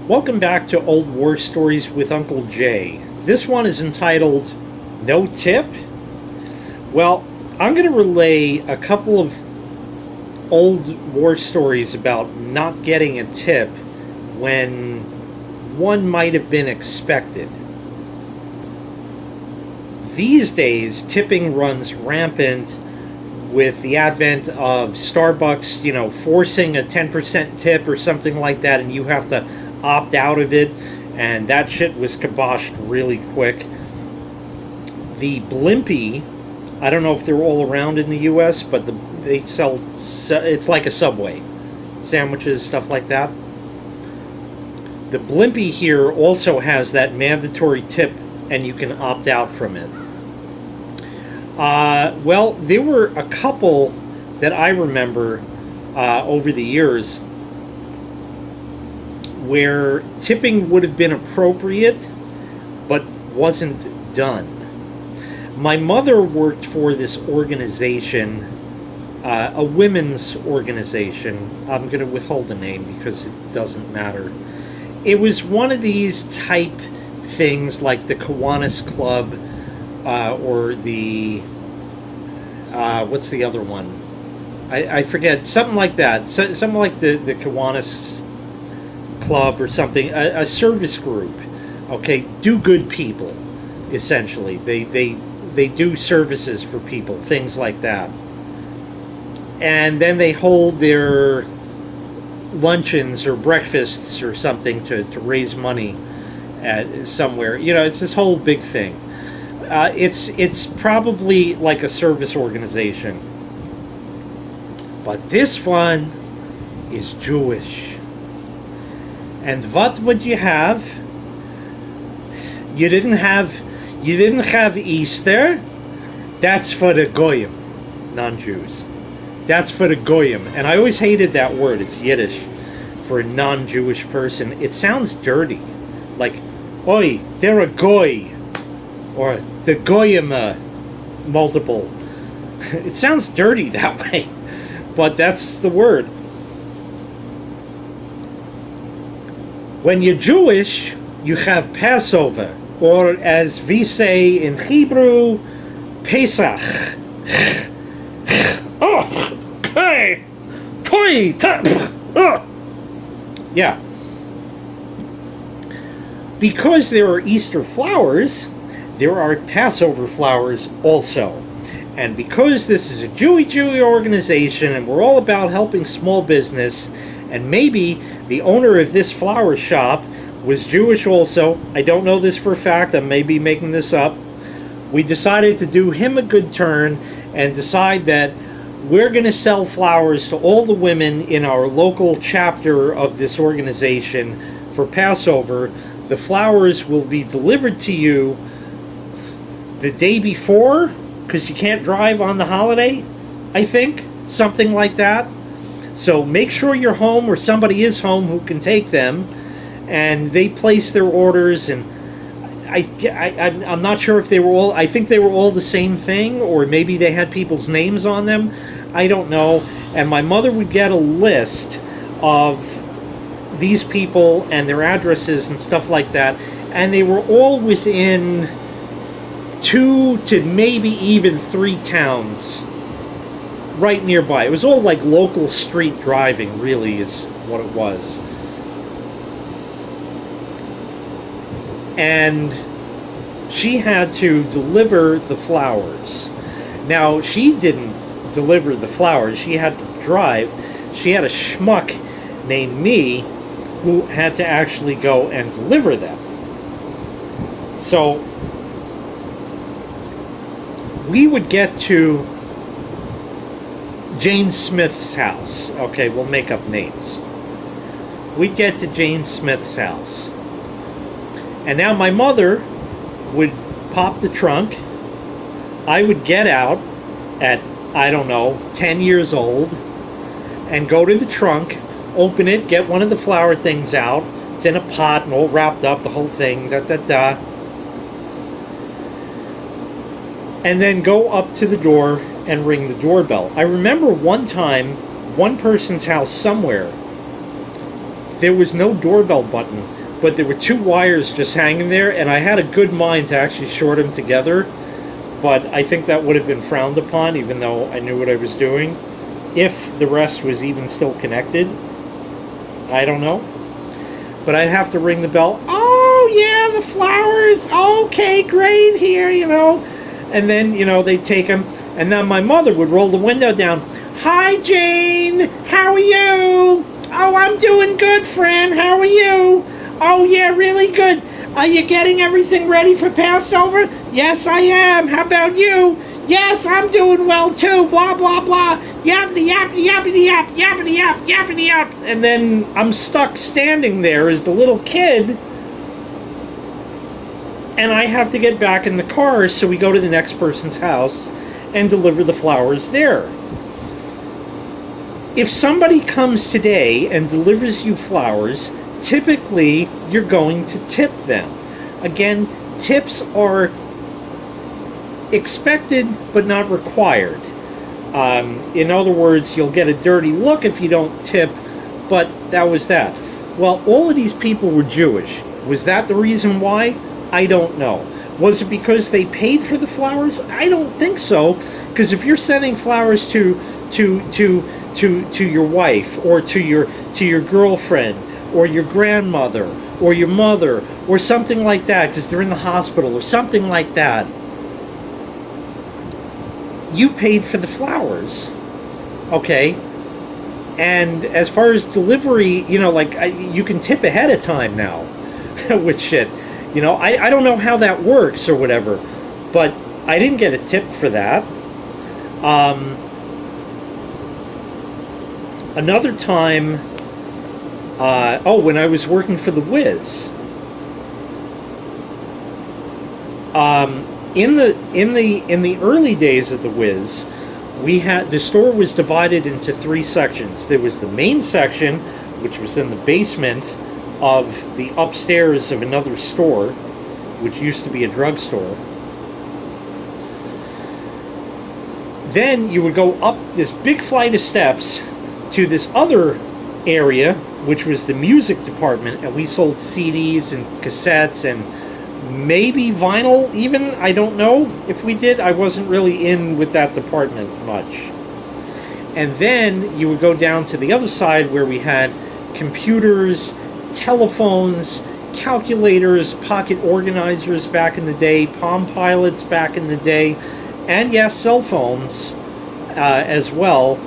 Welcome back to Old War Stories with Uncle Jay. This one is entitled No Tip. Well, I'm going to relay a couple of old war stories about not getting a tip when one might have been expected. These days, tipping runs rampant with the advent of Starbucks, forcing a 10% tip or something like that, and you have to opt out of it, and that shit was kiboshed really quick. The Blimpie, I don't know if they're all around in the US, but they sell, it's like a Subway, sandwiches, stuff like that. The Blimpie here also has that mandatory tip, and you can opt out from it. Well, there were a couple that I remember over the years where tipping would have been appropriate but wasn't done. My mother worked for this organization, a women's organization. I'm going to withhold the name because it doesn't matter. It was one of these type things like the Kiwanis Club, or the what's the other one? I forget. Something like that. Something like the Kiwanis Club or something. A service group. Okay, do good people. Essentially, they do services for people, things like that. And then they hold their luncheons or breakfasts or something to raise money at somewhere. It's this whole big thing. It's probably like a service organization. But this one is Jewish. And what would you have? You didn't have Easter. That's for the Goyim, non-Jews. That's for the Goyim. And I always hated that word. It's Yiddish for a non-Jewish person. It sounds dirty. Like, oi, they're a Goy. Or the Goyim multiple. It sounds dirty that way, but that's the word. When you're Jewish, you have Passover, or as we say in Hebrew, Pesach. Oh, hey, toy, yeah. Because there are Easter flowers, there are Passover flowers also. And because this is a Jewy organization and we're all about helping small business, and maybe the owner of this flower shop was Jewish also, I don't know this for a fact, I may be making this up, we decided to do him a good turn and decide that we're going to sell flowers to all the women in our local chapter of this organization for Passover. The flowers will be delivered to you the day before, because you can't drive on the holiday, I think, something like that. So make sure you're home or somebody is home who can take them, and they place their orders. And I'm not sure if they were all, I think they were all the same thing, or maybe they had people's names on them. I don't know. And my mother would get a list of these people and their addresses and stuff like that, and they were all within 2 to maybe even 3 towns right nearby. It was all like local street driving, really, is what it was. And she had to deliver the flowers. Now, she didn't deliver the flowers. She had to drive. She had a schmuck named me who had to actually go and deliver them. So we would get to Jane Smith's house. Okay, we'll make up names. We'd get to Jane Smith's house. And now my mother would pop the trunk. I would get out at, I don't know, 10 years old, and go to the trunk, open it, get one of the flower things out. It's in a pot and all wrapped up, the whole thing, and then go up to the door and ring the doorbell. I remember one time, one person's house somewhere, there was no doorbell button. but there were two wires just hanging there, and I had a good mind to actually short them together, but I think that would have been frowned upon, even though I knew what I was doing, if the rest was even still connected. I don't know. But I'd have to ring the bell. Oh, yeah, the flowers. Okay, great, here, And then, they'd take them. And then my mother would roll the window down. Hi, Jane. How are you? Oh, I'm doing good, Fran. How are you? Oh, yeah, really good. Are you getting everything ready for Passover? Yes, I am. How about you? Yes, I'm doing well, too. Blah, blah, blah. Yappity, yappity, yappity, yap, yappity, yap, yappity, yap. And then I'm stuck standing there as the little kid. And I have to get back in the car, so we go to the next person's house and deliver the flowers there. If somebody comes today and delivers you flowers, typically you're going to tip them. Again, tips are expected but not required. In other words, you'll get a dirty look if you don't tip, but that was that. Well, all of these people were Jewish. Was that the reason why? I don't know. Was it because they paid for the flowers? I don't think so, because if you're sending flowers to your wife, or to your girlfriend, or your grandmother, or your mother, or something like that, because they're in the hospital, or something like that, you paid for the flowers, okay? And as far as delivery, you can tip ahead of time now with shit. I don't know how that works or whatever, but I didn't get a tip for that. Another time, when I was working for the Wiz, in the early days of the Wiz, the store was divided into three sections. There was the main section, which was in the basement of the upstairs of another store, which used to be a drugstore. Then you would go up this big flight of steps to this other area, which was the music department, and we sold CDs and cassettes and maybe vinyl even. I don't know if we did. I wasn't really in with that department much. And then you would go down to the other side where we had computers, telephones, calculators, pocket organizers back in the day, Palm Pilots back in the day, and yes, cell phones as well.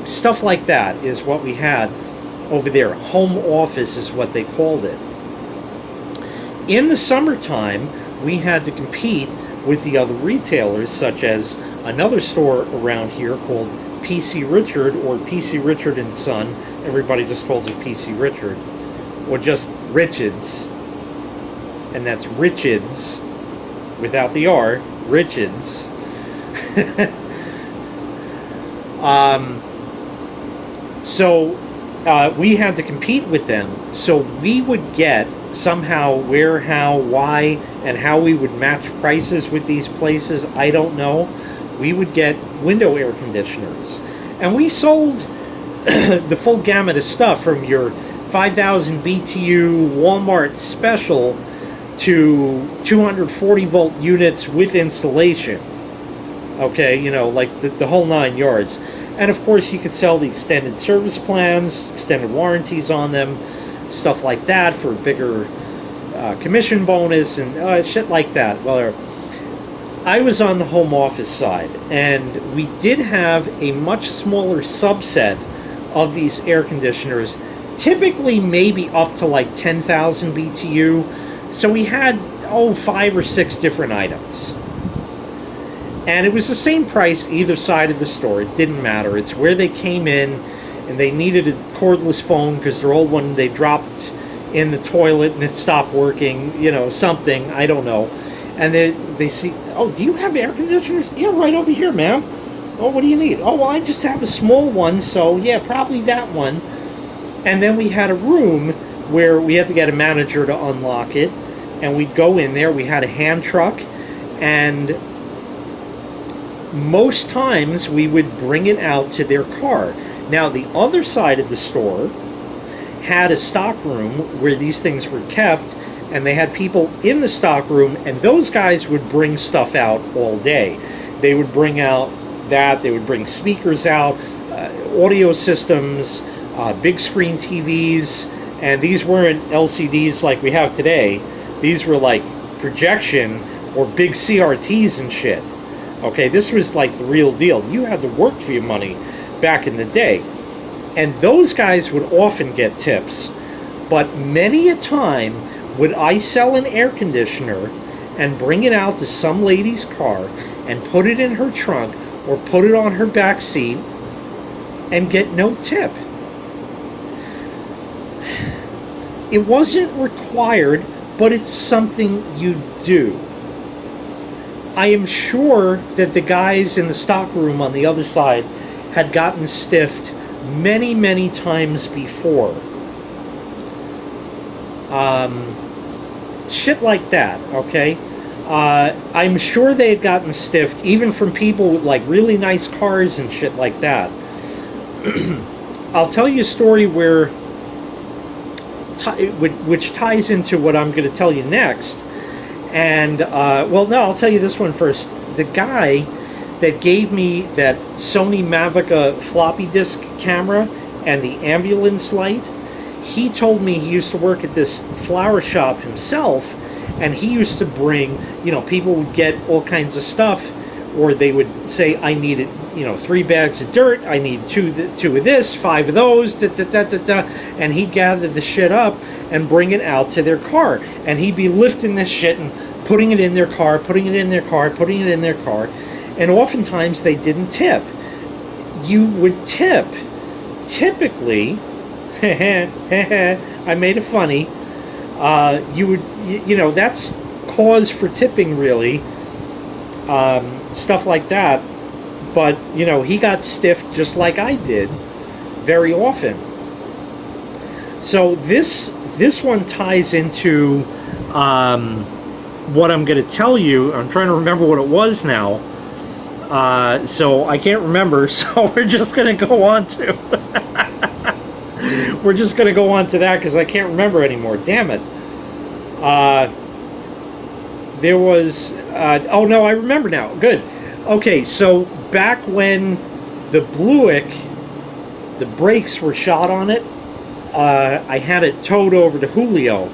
Stuff like that is what we had over there. Home office is what they called it. In the summertime, we had to compete with the other retailers, such as another store around here called PC Richard, or PC Richard and Son. Everybody just calls it PC Richard, or just Richards, and that's Richards without the R, Richards. So we had to compete with them, so we would get somehow where, how, why, and how we would match prices with these places, I don't know. We would get window air conditioners, and we sold the full gamut of stuff, from your 5,000 BTU Walmart special to 240 volt units with installation. Okay, like the whole 9 yards. And of course you could sell the extended service plans, extended warranties on them, stuff like that for a bigger commission bonus and shit like that. Well, I was on the home office side, and we did have a much smaller subset of these air conditioners, typically maybe up to like 10,000 BTU. So we had 5 or 6 different items. And it was the same price either side of the store. It didn't matter. It's where they came in, and they needed a cordless phone because their old one they dropped in the toilet and it stopped working, something, I don't know. And they see, do you have air conditioners? Yeah, right over here, ma'am. Oh, what do you need? Oh, well, I just have a small one, so yeah, probably that one. And then we had a room where we had to get a manager to unlock it, and we'd go in there. We had a hand truck, and most times we would bring it out to their car. Now, the other side of the store had a stock room where these things were kept, and they had people in the stock room, and those guys would bring stuff out all day. They would bring out that, they would bring speakers out, audio systems, big screen TVs, and these weren't LCDs like we have today. These were like projection or big CRTs and shit. Okay, this was like the real deal. You had to work for your money back in the day. And those guys would often get tips. But many a time would I sell an air conditioner and bring it out to some lady's car and put it in her trunk or put it on her back seat and get no tip. It wasn't required, but it's something you do. I am sure that the guys in the stock room on the other side had gotten stiffed many, many times before. Shit like that, okay? I'm sure they had gotten stiffed even from people with like really nice cars and shit like that. I'll tell you a story where which ties into what I'm going to tell you next. And well, no, I'll tell you this one first. The guy that gave me that Sony Mavica floppy disk camera and the ambulance light, he told me he used to work at this flower shop himself, and he used to bring, you know, people would get all kinds of stuff, or they would say, I needed, you know, 3 bags of dirt, I need two of this, 5 of those, and he'd gather the shit up and bring it out to their car, and he'd be lifting this shit and putting it in their car, putting it in their car, putting it in their car, and oftentimes they didn't tip. You would tip, typically, I made it funny, you would, you know, that's cause for tipping, really, stuff like that. But, you know, he got stiffed just like I did very often. So this one ties into what I'm going to tell you. I'm trying to remember what it was now. So I can't remember, so we're just going to go on to we're just going to go on to that because I can't remember anymore. Damn it. There was oh no, I remember now. Good. Okay, so back when the Bluick, the brakes were shot on it, I had it towed over to Julio,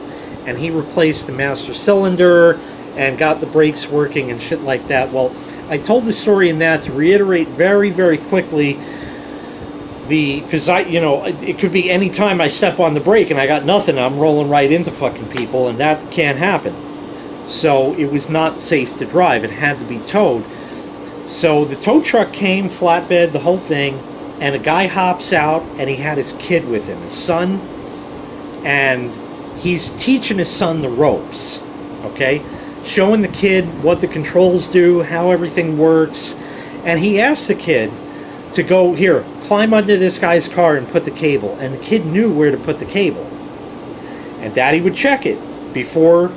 and he replaced the master cylinder and got the brakes working and shit like that. Well, I told the story in that to reiterate very, very quickly, because you know, it could be any time I step on the brake and I got nothing, I'm rolling right into fucking people, and that can't happen. So it was not safe to drive. It had to be towed. So the tow truck came, flatbed, the whole thing, and a guy hops out, and he had his kid with him, his son, and he's teaching his son the ropes, okay? Showing the kid what the controls do, how everything works, and he asked the kid to go, here, climb under this guy's car and put the cable, and the kid knew where to put the cable. And Daddy would check it before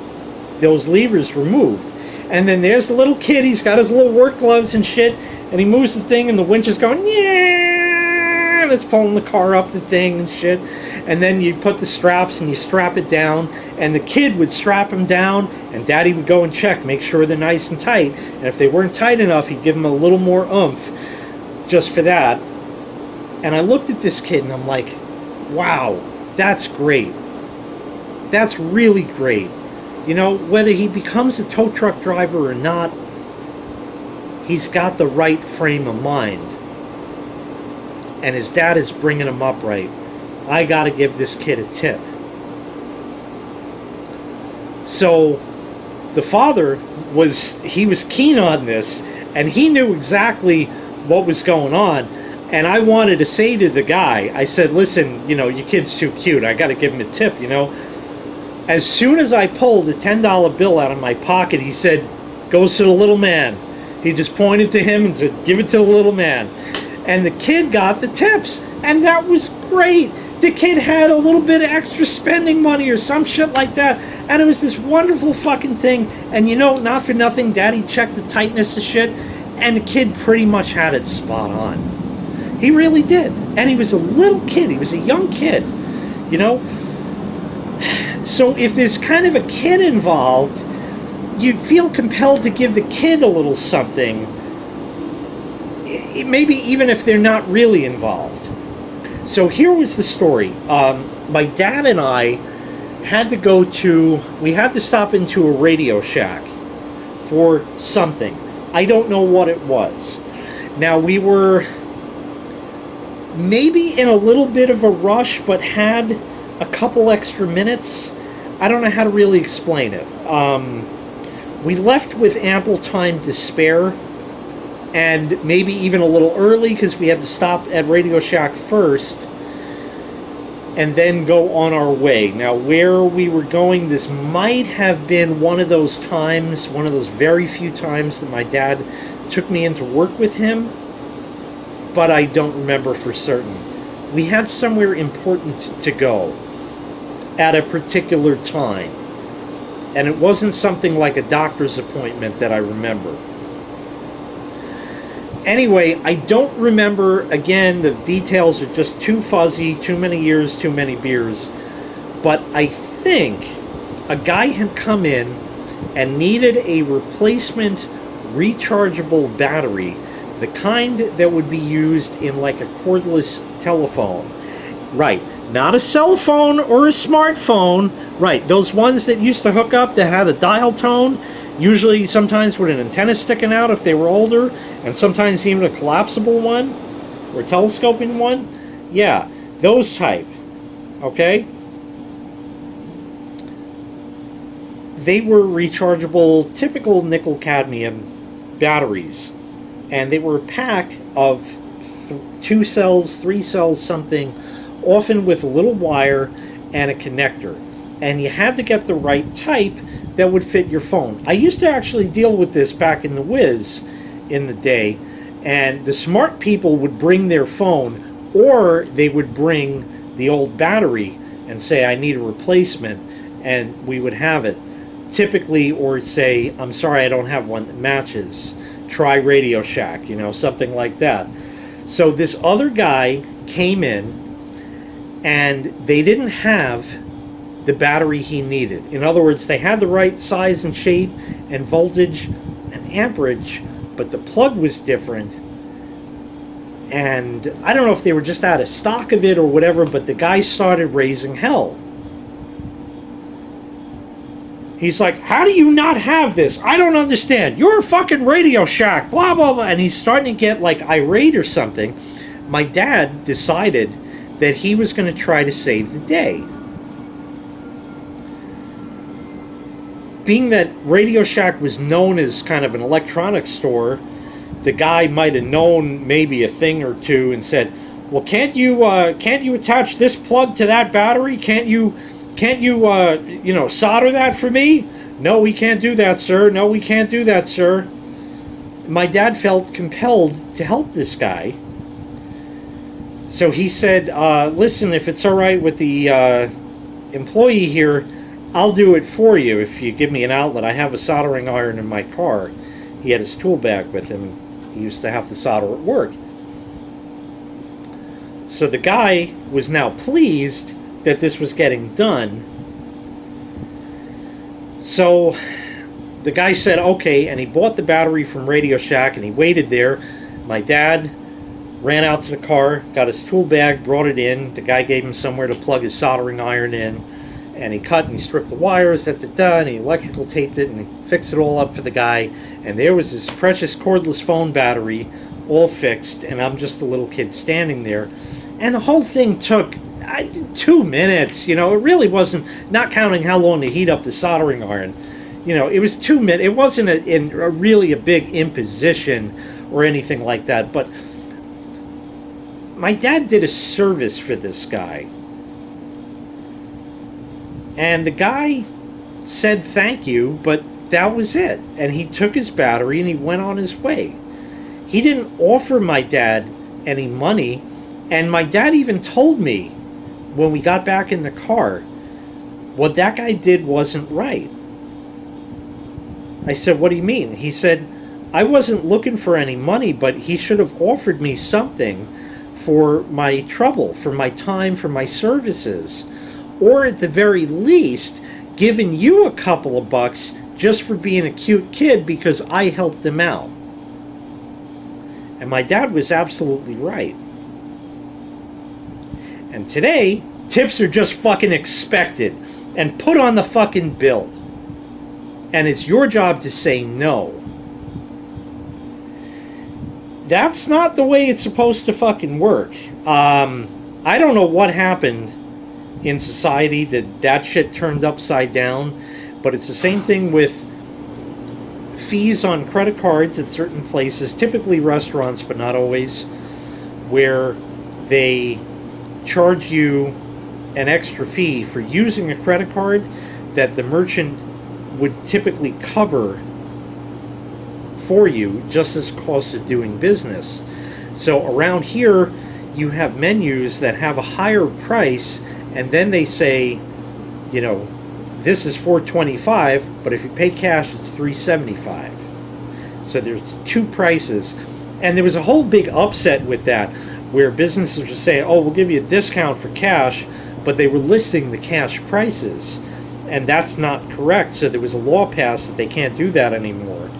those levers were moved. And then there's the little kid, he's got his little work gloves and shit, and he moves the thing, and the winch is going, yeah, and it's pulling the car up the thing and shit. And then you put the straps and you strap it down, and the kid would strap him down, and Daddy would go and check, make sure they're nice and tight. And if they weren't tight enough, he'd give them a little more oomph just for that. And I looked at this kid and I'm like, wow, that's great. That's really great. You know, whether he becomes a tow truck driver or not, he's got the right frame of mind. And his dad is bringing him up right. I got to give this kid a tip. So the father was keen on this, and he knew exactly what was going on. And I wanted to say to the guy, I said, listen, you know, your kid's too cute. I got to give him a tip, you know. As soon as I pulled a $10 bill out of my pocket, he said, goes to the little man. He just pointed to him and said, give it to the little man. And the kid got the tips. And that was great. The kid had a little bit of extra spending money or some shit like that. And it was this wonderful fucking thing. And you know, not for nothing, Daddy checked the tightness of shit. And the kid pretty much had it spot on. He really did. And he was a little kid. He was a young kid. You know? So if there's kind of a kid involved, you'd feel compelled to give the kid a little something, maybe even if they're not really involved. So here was the story. My dad and I we had to stop into a Radio Shack for something. I don't know what it was. Now, we were maybe in a little bit of a rush, but had a couple extra minutes. I don't know how to really explain it. We left with ample time to spare, and maybe even a little early because we had to stop at Radio Shack first and then go on our way. Now, where we were going, this might have been one of those times, one of those very few times that my dad took me into work with him, but I don't remember for certain. We had somewhere important to go at a particular time, and it wasn't something like a doctor's appointment that I remember. Anyway, I don't remember, again, the details are just too fuzzy, too many years, too many beers, but I think a guy had come in and needed a replacement rechargeable battery, the kind that would be used in like a cordless telephone. Right, not a cell phone or a smartphone. Right, those ones that used to hook up that had a dial tone, usually sometimes with an antenna sticking out if they were older, and sometimes even a collapsible one or a telescoping one. Yeah, those type. Okay? They were rechargeable, typical nickel cadmium batteries. And they were a pack of 2 cells, 3 cells, something, often with a little wire and a connector. And you had to get the right type that would fit your phone. I used to actually deal with this back in the Whiz in the day, and the smart people would bring their phone, or they would bring the old battery and say, I need a replacement, and we would have it. Typically, or say, I'm sorry, I don't have one that matches. Try Radio Shack, something like that. So this other guy came in, and they didn't have the battery he needed. In other words, they had the right size and shape and voltage and amperage, but the plug was different. And I don't know if they were just out of stock of it or whatever, but the guy started raising hell. He's like, how do you not have this? I don't understand. You're a fucking Radio Shack, blah, blah, blah. And he's starting to get like irate or something. My dad decided that he was going to try to save the day. Being that Radio Shack was known as kind of an electronics store, the guy might have known maybe a thing or two and said, well, can't you attach this plug to that battery? Can't you solder that for me? No, we can't do that, sir. No, we can't do that, sir. My dad felt compelled to help this guy. So he said, listen, if it's all right with the employee here, I'll do it for you if you give me an outlet. I have a soldering iron in my car. He had his tool bag with him. He used to have to solder at work. So the guy was now pleased that this was getting done. So the guy said, okay, and he bought the battery from Radio Shack, and he waited there. My dad ran out to the car, got his tool bag, brought it in. The guy gave him somewhere to plug his soldering iron in. And he cut and he stripped the wires, and he electrical taped it, and he fixed it all up for the guy. And there was this precious cordless phone battery all fixed, and I'm just a little kid standing there. And the whole thing took 2 minutes, It really wasn't, not counting how long to heat up the soldering iron. It was 2 minutes. It wasn't really a big imposition or anything like that. But my dad did a service for this guy. And the guy said thank you, but that was it. And he took his battery and he went on his way. He didn't offer my dad any money. And my dad even told me when we got back in the car, what that guy did wasn't right. I said, what do you mean? He said, I wasn't looking for any money, but he should have offered me something for my trouble, for my time, for my services. or at the very least, giving you a couple of bucks just for being a cute kid because I helped them out. And my dad was absolutely right. And today, tips are just fucking expected and put on the fucking bill. And it's your job to say no. That's not the way it's supposed to fucking work. I don't know what happened in society that shit turned upside down, but it's the same thing with fees on credit cards at certain places, typically restaurants, but not always, where they charge you an extra fee for using a credit card that the merchant would typically cover for you just as cost of doing business. So around here you have menus that have a higher price, and then they say, you know, this is $4.25, but if you pay cash it's $3.75. So there's two prices. And there was a whole big upset with that, where businesses were saying, oh, we'll give you a discount for cash, but they were listing the cash prices, and that's not correct. So there was a law passed that they can't do that anymore.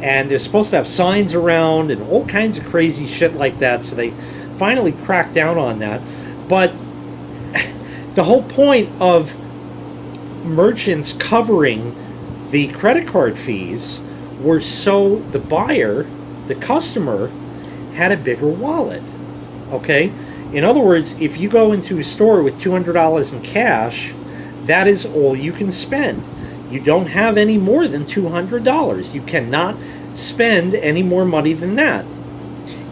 And they're supposed to have signs around and all kinds of crazy shit like that, so they finally cracked down on that. But the whole point of merchants covering the credit card fees were so the buyer, the customer, had a bigger wallet. Okay? In other words, if you go into a store with $200 in cash, that is all you can spend. You don't have any more than $200. You cannot spend any more money than that.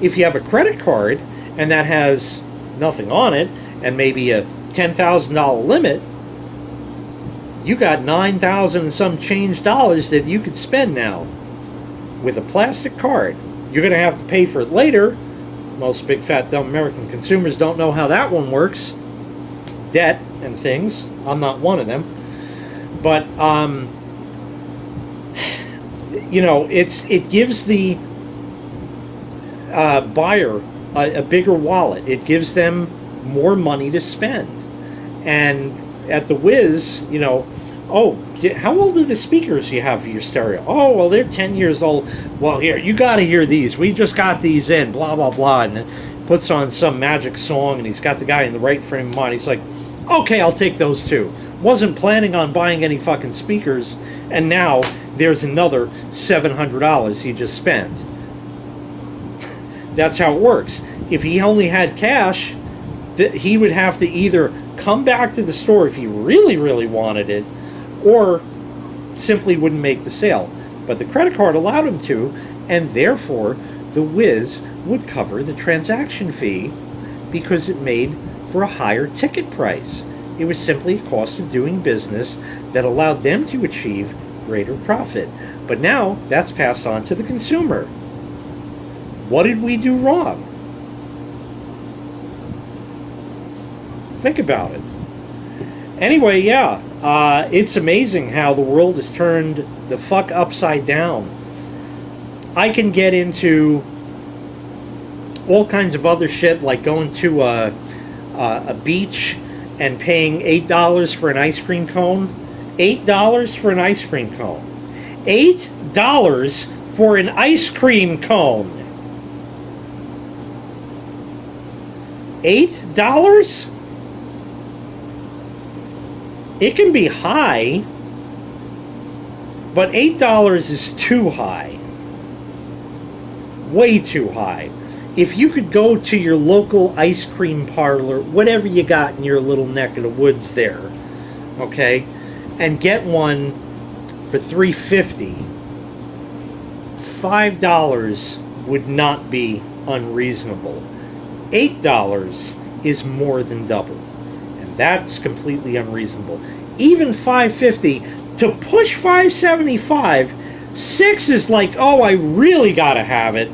If you have a credit card and that has nothing on it and maybe a $10,000 limit, you got $9,000 and some change dollars that you could spend now with a plastic card. You're going to have to pay for it later. Most big fat dumb American consumers don't know how that one works. Debt and things. I'm not one of them. But you know, it gives the buyer a bigger wallet. It gives them more money to spend. And at the Wiz, you know, oh, how old are the speakers you have for your stereo? Oh, well, they're 10 years old. Well, here, you got to hear these. We just got these in, blah, blah, blah. And then puts on some magic song, and he's got the guy in the right frame of mind. He's like, okay, I'll take those too. Wasn't planning on buying any fucking speakers, and now there's another $700 he just spent. That's how it works. If he only had cash, he would have to either come back to the store if he really, really wanted it, or simply wouldn't make the sale. But the credit card allowed him to, and therefore the Wiz would cover the transaction fee because it made for a higher ticket price. It was simply a cost of doing business that allowed them to achieve greater profit. But now that's passed on to the consumer. What did we do wrong? Think about it. Anyway, yeah, it's amazing how the world has turned the fuck upside down. I can get into all kinds of other shit, like going to a beach and paying $8 for an ice cream cone. $8 for an ice cream cone. $8 for an ice cream cone. $8? It can be high, but $8 is too high. Way too high. If you could go to your local ice cream parlor, whatever you got in your little neck of the woods there, okay, and get one for $3.50, $5 would not be unreasonable. $8 is more than double. That's completely unreasonable. Even $5.50, to push $5.75, $6 is like, oh, I really gotta have it.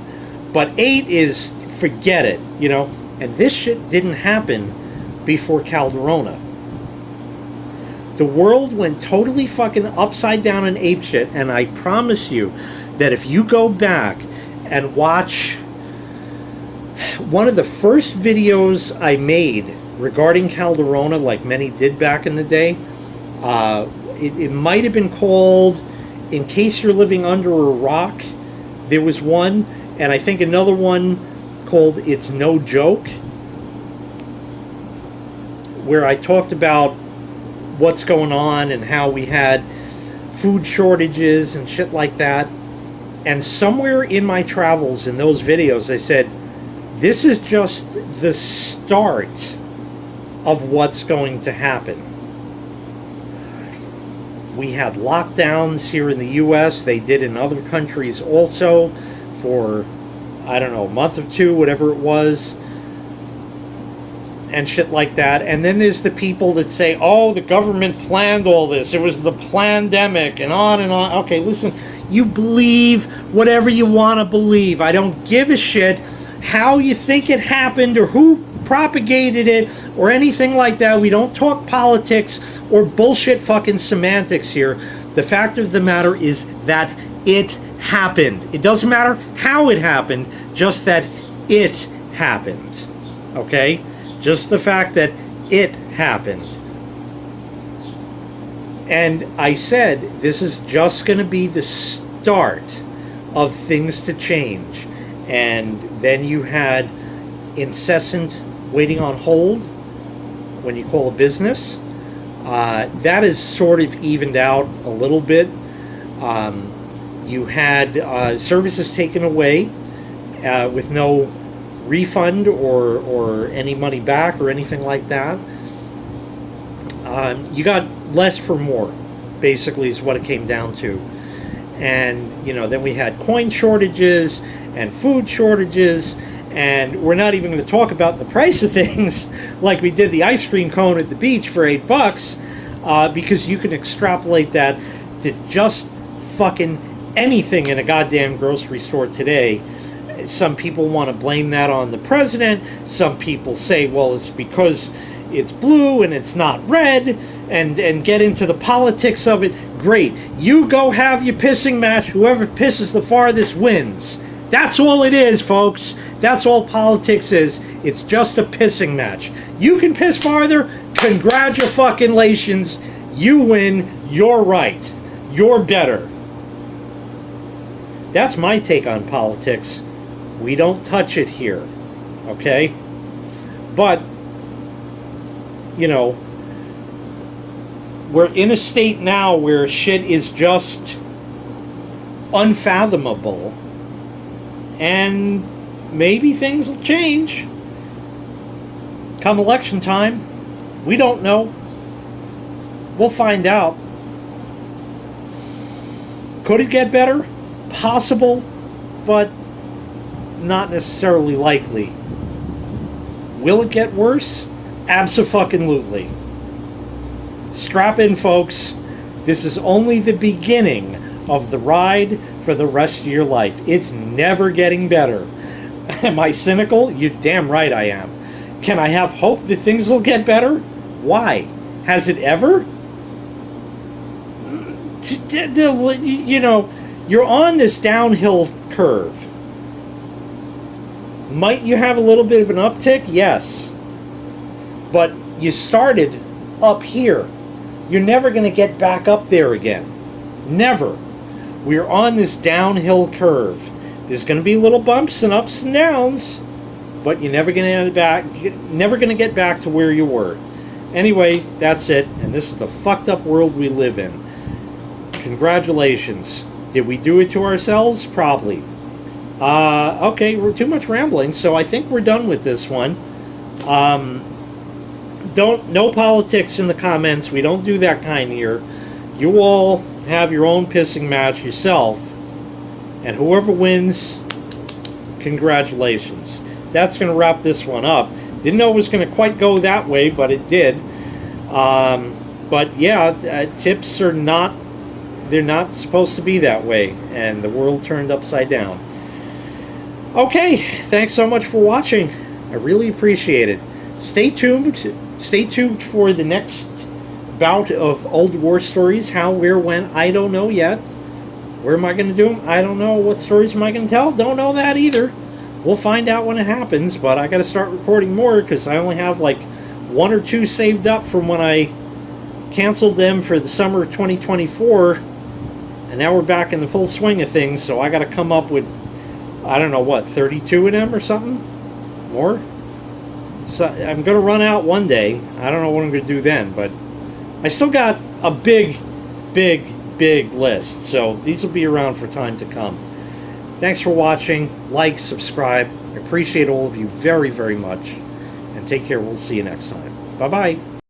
But $8 is, forget it, you know. And this shit didn't happen before Calderona. The world went totally fucking upside down and apeshit, and I promise you that if you go back and watch one of the first videos I made regarding Calderona, like many did back in the day. It might have been called In Case You're Living Under a Rock. There was one, and I think another one called It's No Joke, where I talked about what's going on and how we had food shortages and shit like that. And somewhere in my travels in those videos, I said, this is just the start of what's going to happen. We had lockdowns here in the US. They did in other countries also for, I don't know, a month or two, whatever it was, and shit like that. And then there's the people that say, oh, the government planned all this. It was the plandemic, and on and on. Okay, listen, you believe whatever you want to believe. I don't give a shit how you think it happened or who propagated it or anything like that. We don't talk politics or bullshit fucking semantics here. The fact of the matter is that it happened. It doesn't matter how it happened, just that it happened. Okay? Just the fact that it happened. And I said, this is just going to be the start of things to change. And then you had incessant waiting on hold when you call a business. That is sort of evened out a little bit. You had services taken away with no refund or any money back or anything like that. You got less for more, basically, is what it came down to. And, you know, then we had coin shortages and food shortages, and we're not even going to talk about the price of things like we did the ice cream cone at the beach for $8, because you can extrapolate that to just fucking anything in a goddamn grocery store today. Some people want to blame that on the president. Some people say, well, it's because it's blue and it's not red, and get into the politics of it. Great. You go have your pissing match. Whoever pisses the farthest wins. That's all it is, folks. That's all politics is. It's just a pissing match. You can piss farther. Congratulations. You win. You're right. You're better. That's my take on politics. We don't touch it here. Okay? But, you know, we're in a state now where shit is just unfathomable. And maybe things will change come election time. We don't know. We'll find out. Could it get better? Possible, but not necessarily likely. Will it get worse? Abso-fucking-lutely. Strap in, folks. This is only the beginning of the ride for the rest of your life. It's never getting better. Am I cynical? You're damn right I am. Can I have hope that things will get better? Why? Has it ever? You know, you're on this downhill curve. Might you have a little bit of an uptick? Yes. But you started up here. You're never going to get back up there again. Never. We're on this downhill curve. There's going to be little bumps and ups and downs, but you're never going to get back to where you were. Anyway, that's it. And this is the fucked up world we live in. Congratulations. Did we do it to ourselves? Probably. Okay, we're too much rambling, so I think we're done with this one. No politics in the comments. We don't do that kind here. You all have your own pissing match yourself, and whoever wins, congratulations. That's going to wrap this one up. Didn't know it was going to quite go that way, but it did. But yeah, tips are not, they're not supposed to be that way, and the world turned upside down. Okay, thanks so much for watching. I really appreciate it. Stay tuned for the next bout of old war stories. How, where, when, I don't know yet. Where am I going to do them? I don't know. What stories am I going to tell? Don't know that either. We'll find out when it happens, but I got to start recording more because I only have like one or two saved up from when I canceled them for the summer of 2024, and now we're back in the full swing of things, so I got to come up with, I don't know what, 32 of them or something? More? So I'm going to run out one day. I don't know what I'm going to do then, but I still got a big list, so these will be around for time to come. Thanks for watching. Like, subscribe. I appreciate all of you very much, and take care. We'll see you next time. Bye-bye.